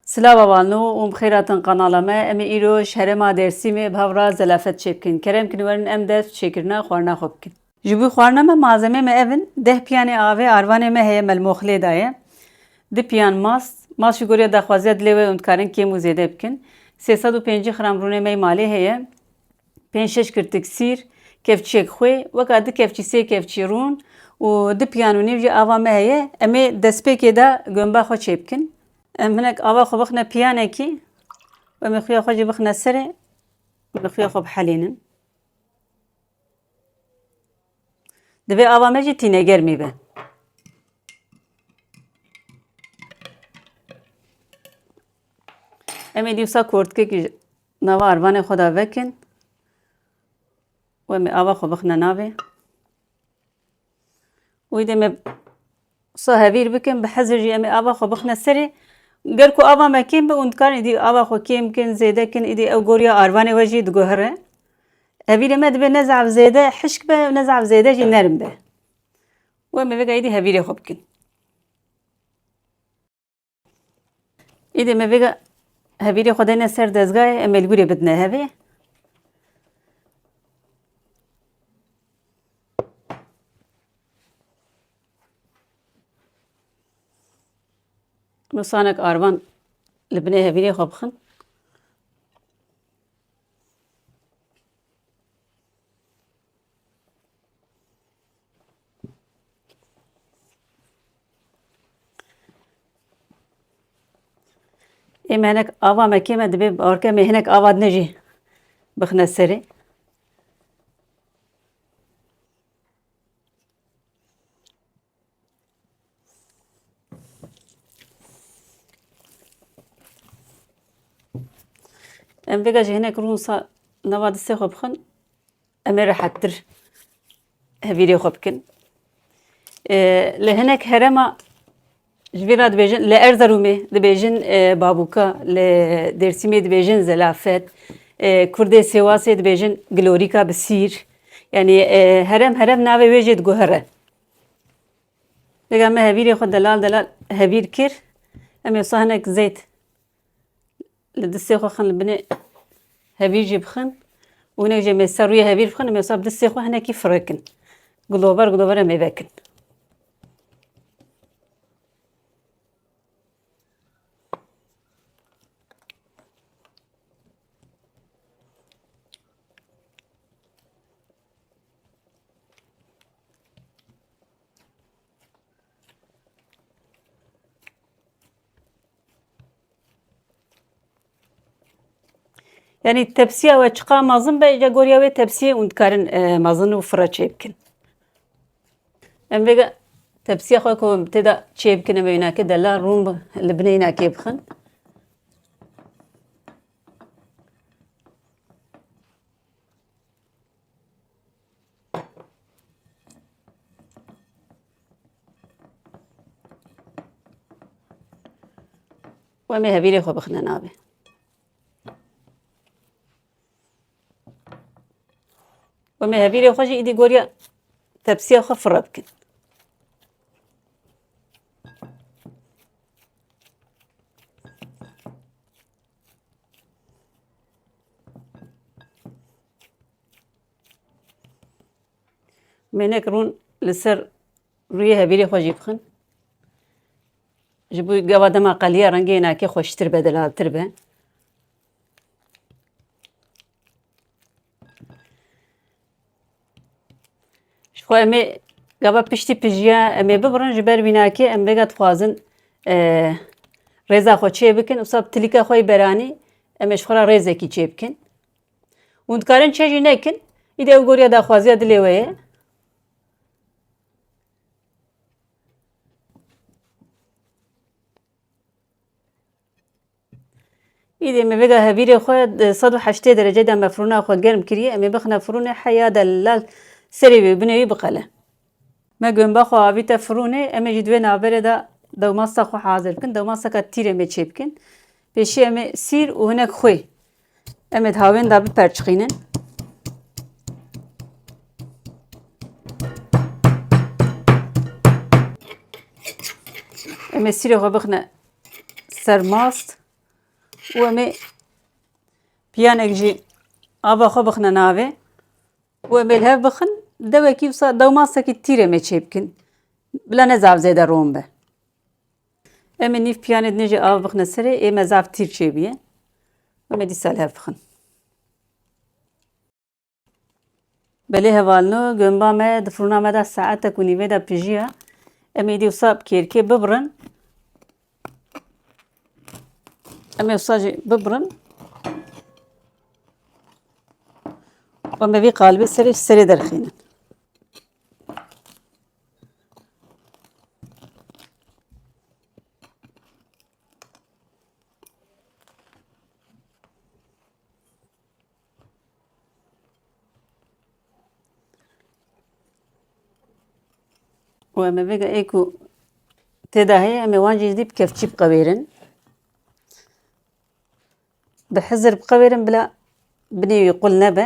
Slava valnu bxêratin kanala me em ê îroj herêma Dêrsimê bi hevra zelafet çêbikin. Kerem kinwerin em dest çêkirina xwarina xwe bikin. Ji bo xwarina me malzemê me ev in 10 piyanê avê arvanê me heye melmoxilê daye. 2 piyan mas, mas ji goriya daxwaziya dilê wê hûn dikarin kêm û zêde bikin. 350 gram rûnê me malê heye. 5-6 kirtik sîr, kevçiyek xwê, weka 2 kevçî 3 kevçî rûn û 2 piyan û nîv jî ava me heye. Em ê destpêkê de gomba xwe çêbikin. Em hinek ava xwe bixine piyanekî û em ê xuya xwe jî bixine serê bi xuya xwe bihelînin. Divê ava me jî tînegermî be. Em ê dîwsa kortikekî ji nava arvanê xwe de vekin û em ê ava xwe bixine navê. Wî de me wisa hevîr bikin, bi hezir jî em ê ava xwe bixine serê. Ger ku ava me kêm be hûn dikarin êdî ava xwe kêm bikin, zêde bikin, êdî ew goriya arvanê we jî diguhere. Hevîrê me dibe ne zaf zêde hişk be, ne zaf zêde jî nerm be. û em ê vêga êdî hevîrê xwe bikin. Êdî me vêga hevîrê xwe dene ser dezgahê, em ê li gûrê bidine hevê. Misanek arvan li binê hevîrê xwe bixin. Êm hinek ava me kêm e dibe bawerke em ê hinek ava din jî bixine serê. Em vêga ji hinek rûn wisa nava distê xwe bixin, em ê rehettir hevîrê xwe bikin. Li hinek herêma ji vê re dibêjin li Erzeromê dibêjin babûka, li Dêrsimê dibêjin zelafet, Kurdê Sêwasê dibêjin gilorîka bi sîr. Yani herem navê wê jî diguhere. Vêga me hevîrê xwe delal hevîr kir. Em ê wisa hinek zeyt li distê xwe xin li binê hevîr jî bixin û hinek jî em ê ser rûyê hevîr bixin, em ê wisa bi distê xwe hinekî firekin. Gilobar em ê vekin. Yani tepsiya we çiqa mezin be, îca goriya wê tepsiyê hûn dikarin mezin û fira çêbikin. Em vêga tepsiya xwe ku tê de çêbikin em ê wînakê delal rûn li binê wînakê bixin. û em ê hevîrê xwe bixine navê. û em ê hevîrê xwe jî êdî goriya tepsiya xwe fira bikin. Em ê hinek rûn li ser rûyê hevîrê xwe jî bixin. Ji bo gava dema qeliya rengê wînakê xweştir be, delaltir be. Ji xwe em ê gava piştî pijiya em ê bibirin ji ber wînakê em vêga dixwazin rêza xwe çê bikin, wisa bi tilîka xwe yê beranî em ê ji xwe re rêzekî çê bikin. Hûn dikarin çê jî nekin, îdî ew goriya daxwaziya dilê we ye. İdî em ê vêga hevîrê xwe 180 derecê de me firûna xwe germ kiriye, em ê bixine firûnê heya delal serê wê binê wî biqele. Me gomba xwe avîte firûnê, em ê jî di wê navberê de dewmasa xwe hazir bikin. Dewmaseka tîr em ê çêbikin. Pêşî em ê sîr û hinek xwê em ê di hawên de biperçixînin. Em ê sîrê xwe bixine ser mast و ئەمێ پیانێک ژی ئاوا خۆ بخنە ناوێ و ئەمێ هەر بخن دەوێکی وسا دەو ماسێکی تیر ئەمێ چێ بکن بلا نەزاف زێدە ڕۆم بە ئەمێ نیف پیانێت نێژێ ئاوا بخنە سەرێ ئێمە زاف تیر چێ بیە ئەمێ دیسال هەر بخن بەلێ هەواڵنۆ گوێمبامە دفڕۆنامەدا سەعاتێک و نیڤێدا پژیە ئەمێ دی وسا کێرکێ ببڕن ئەمێ وساژێ ببڕن وەمەڤی قالبێ سەرێ دەرخێنن و ئەمە vêga ê ku têda heye em ê wan jî jidî bi kevçî biqewêrin bi hizir biqewêrin bila binê wî qul nebe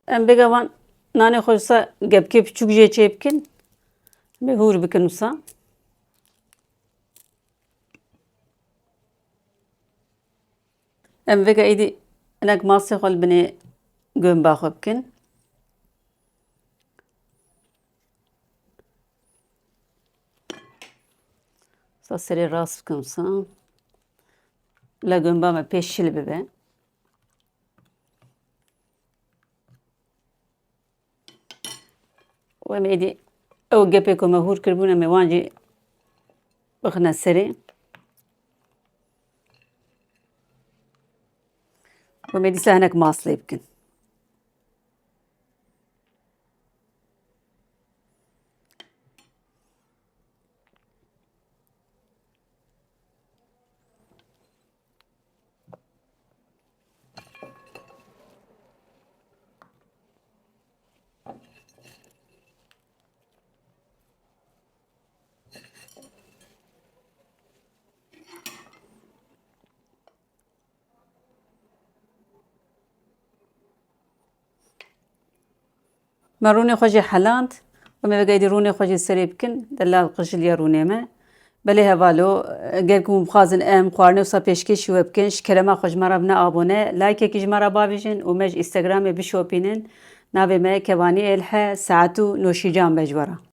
em vêga wan nanê xwe wisa gebkê biçûk jê çê bikin em ê hûr bikin wisa em vêga êdî hinek masê xwe li binê goyimba xwe bikin wisa serê rast bikin wisa bila goyimba me pê şil bibe و em êdî ew gepê ku me hûr kiribûn em ê wan jî bixine serê و em ê dîsa hinek mas lê bikin me rûnê xwe jî heland û me vêga êdî rûnê xwe jî serê bikin delal qijiliya rûnê me belê hevalo gel ku hûn bixwazin em xwarinê wisa pêşkêşî we bikin ji kerema xwe ji me re bine abone layekekî ji me re bavêjin û me ji Instagramê bişopînin navê me Kevanî Elhe Saetû Noşîcan be ji we re